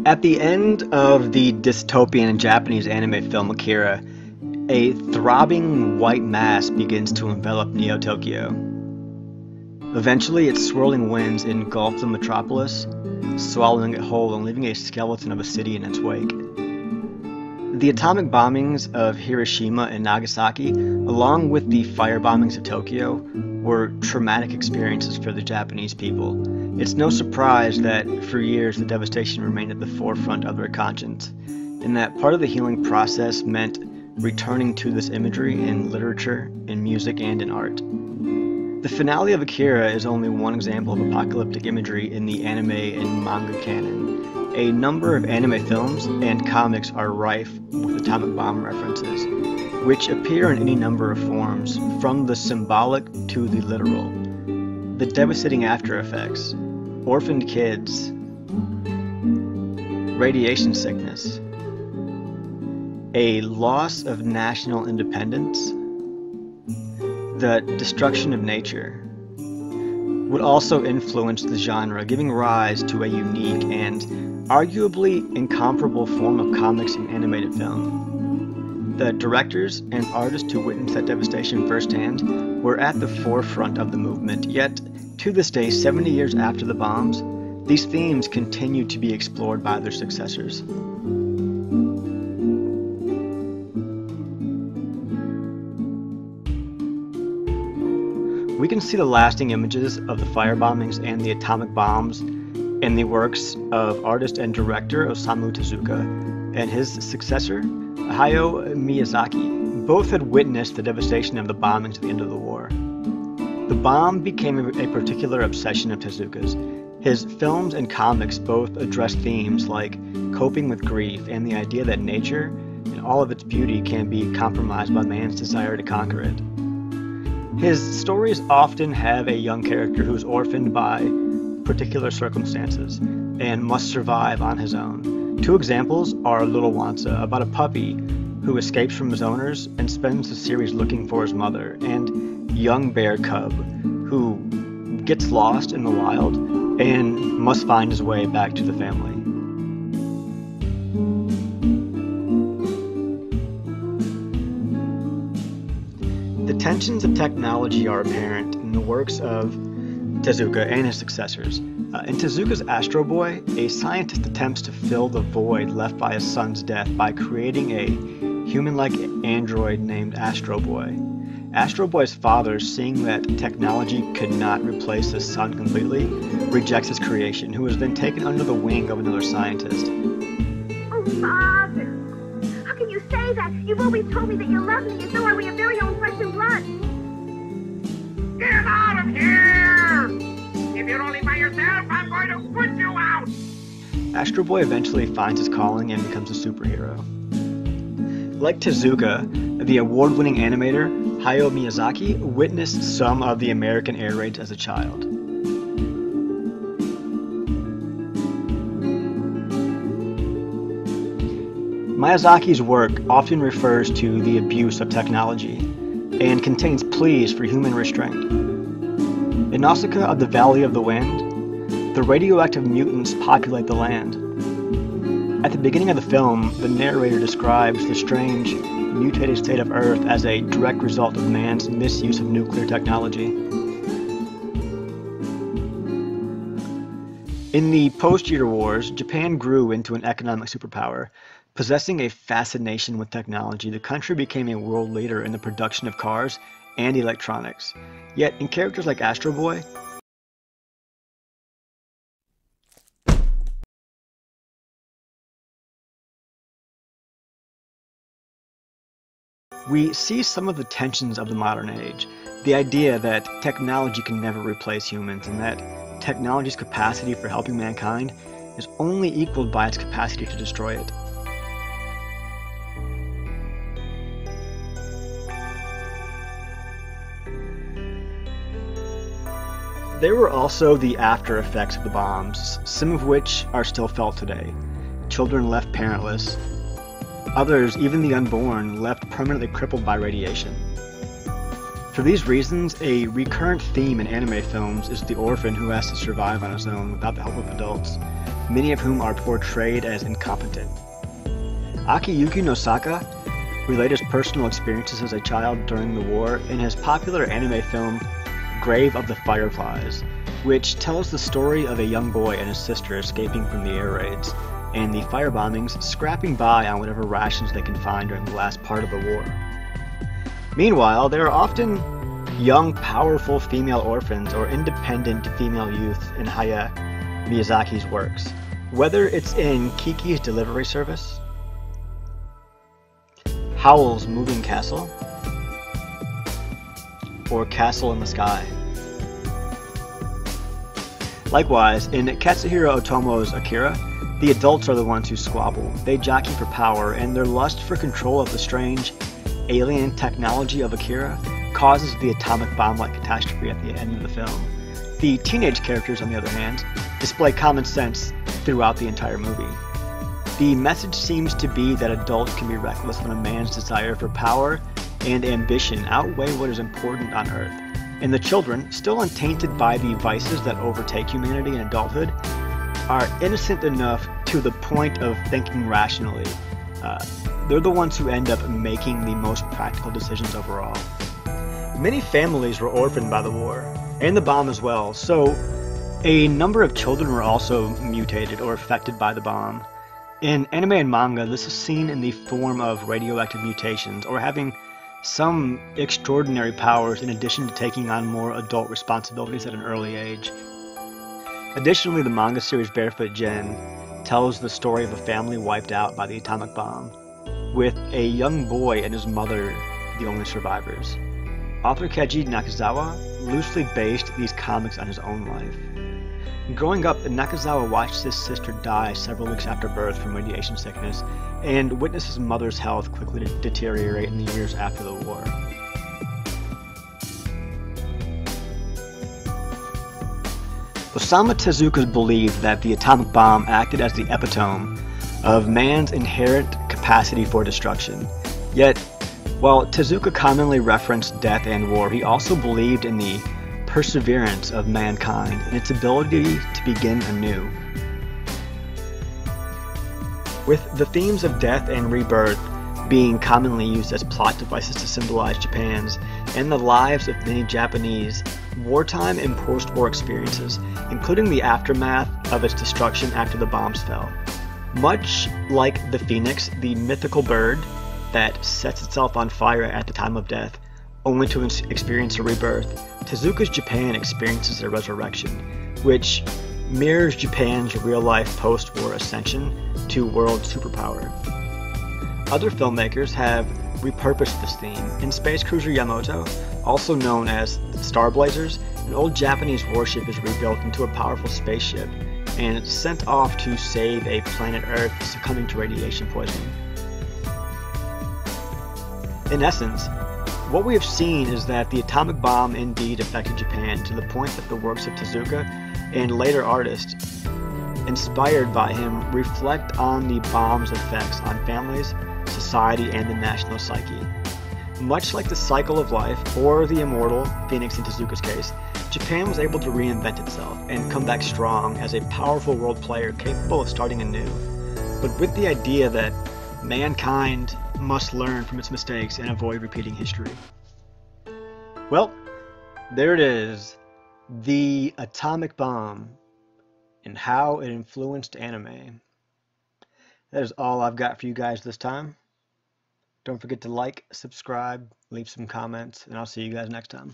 At the end of the dystopian Japanese anime film Akira, a throbbing white mass begins to envelop Neo-Tokyo. Eventually, its swirling winds engulf the metropolis, swallowing it whole and leaving a skeleton of a city in its wake. The atomic bombings of Hiroshima and Nagasaki, along with the fire bombings of Tokyo, were traumatic experiences for the Japanese people. It's no surprise that for years the devastation remained at the forefront of their conscience, and that part of the healing process meant returning to this imagery in literature, in music, and in art. The finale of Akira is only one example of apocalyptic imagery in the anime and manga canon. A number of anime films and comics are rife with atomic bomb references, which appear in any number of forms, from the symbolic to the literal. The devastating after effects, orphaned kids, radiation sickness, a loss of national independence, the destruction of nature, would also influence the genre, giving rise to a unique and arguably incomparable form of comics and animated film. The directors and artists who witnessed that devastation firsthand were at the forefront of the movement, yet to this day, 70 years after the bombs, these themes continue to be explored by their successors. We can see the lasting images of the fire bombings and the atomic bombs in the works of artist and director Osamu Tezuka and his successor, Hayao Miyazaki. Both had witnessed the devastation of the bombings at the end of the war. The bomb became a particular obsession of Tezuka's. His films and comics both address themes like coping with grief and the idea that nature, in all of its beauty, can be compromised by man's desire to conquer it. His stories often have a young character who's orphaned by particular circumstances and must survive on his own. Two examples are Little Wansa, about a puppy who escapes from his owners and spends the series looking for his mother, and Young Bear Cub, who gets lost in the wild and must find his way back to the family. The tensions of technology are apparent in the works of Tezuka and his successors. In Tezuka's Astro Boy, a scientist attempts to fill the void left by his son's death by creating a human-like android named Astro Boy. Astro Boy's father, seeing that technology could not replace his son completely, rejects his creation, who is then taken under the wing of another scientist. Oh, Father! How can you say that? You've always told me that you love me as though I were your very own flesh and blood. Get out of here! If you're only by yourself, I'm going to put you out! Astro Boy eventually finds his calling and becomes a superhero. Like Tezuka, the award-winning animator Hayao Miyazaki witnessed some of the American air raids as a child. Miyazaki's work often refers to the abuse of technology and contains pleas for human restraint. In Nausicaa of the Valley of the Wind, the radioactive mutants populate the land. At the beginning of the film, the narrator describes the strange, mutated state of Earth as a direct result of man's misuse of nuclear technology. In the post-Year Wars, Japan grew into an economic superpower. Possessing a fascination with technology, the country became a world leader in the production of cars and electronics. Yet, in characters like Astro Boy, we see some of the tensions of the modern age. The idea that technology can never replace humans, and that technology's capacity for helping mankind is only equaled by its capacity to destroy it. There were also the after effects of the bombs, some of which are still felt today. Children left parentless. Others, even the unborn, left permanently crippled by radiation. For these reasons, a recurrent theme in anime films is the orphan who has to survive on his own without the help of adults, many of whom are portrayed as incompetent. Akiyuki Nosaka related his personal experiences as a child during the war in his popular anime film Grave of the Fireflies, which tells the story of a young boy and his sister escaping from the air raids and the firebombings, scrapping by on whatever rations they can find during the last part of the war. Meanwhile, there are often young, powerful female orphans or independent female youth in Hayao Miyazaki's works, whether it's in Kiki's Delivery Service, Howl's Moving Castle, or Castle in the Sky. Likewise, in Katsuhiro Otomo's Akira, the adults are the ones who squabble. They jockey for power, and their lust for control of the strange, alien technology of Akira causes the atomic bomb-like catastrophe at the end of the film. The teenage characters, on the other hand, display common sense throughout the entire movie. The message seems to be that adults can be reckless when a man's desire for power and ambition outweigh what is important on Earth, and the children, still untainted by the vices that overtake humanity in adulthood, are innocent enough to the point of thinking rationally. They're the ones who end up making the most practical decisions overall. Many families were orphaned by the war, and the bomb as well, so a number of children were also mutated or affected by the bomb. In anime and manga, this is seen in the form of radioactive mutations, or having some extraordinary powers in addition to taking on more adult responsibilities at an early age. Additionally, the manga series Barefoot Gen tells the story of a family wiped out by the atomic bomb, with a young boy and his mother the only survivors. Author Keiji Nakazawa loosely based these comics on his own life. Growing up, Nakazawa watched his sister die several weeks after birth from radiation sickness, and witnessed his mother's health quickly deteriorate in the years after the war. Osamu Tezuka believed that the atomic bomb acted as the epitome of man's inherent capacity for destruction. Yet, while Tezuka commonly referenced death and war, he also believed in the perseverance of mankind and its ability to begin anew. With the themes of death and rebirth being commonly used as plot devices to symbolize Japan's and the lives of many Japanese wartime and post-war experiences, including the aftermath of its destruction after the bombs fell. Much like the phoenix, the mythical bird that sets itself on fire at the time of death, only to experience a rebirth, Tezuka's Japan experiences a resurrection, which mirrors Japan's real-life post-war ascension to world superpower. Other filmmakers have repurposed this theme. In Space Cruiser Yamato, also known as Star Blazers, an old Japanese warship is rebuilt into a powerful spaceship and sent off to save a planet Earth succumbing to radiation poisoning. In essence, what we have seen is that the atomic bomb indeed affected Japan to the point that the works of Tezuka and later artists inspired by him reflect on the bomb's effects on families, society, and the national psyche. Much like the cycle of life, or the immortal phoenix in Tezuka's case, Japan was able to reinvent itself and come back strong as a powerful world player capable of starting anew, but with the idea that mankind must learn from its mistakes and avoid repeating history. Well, there it is. The atomic bomb and how it influenced anime. That is all I've got for you guys this time. Don't forget to like, subscribe, leave some comments, and I'll see you guys next time.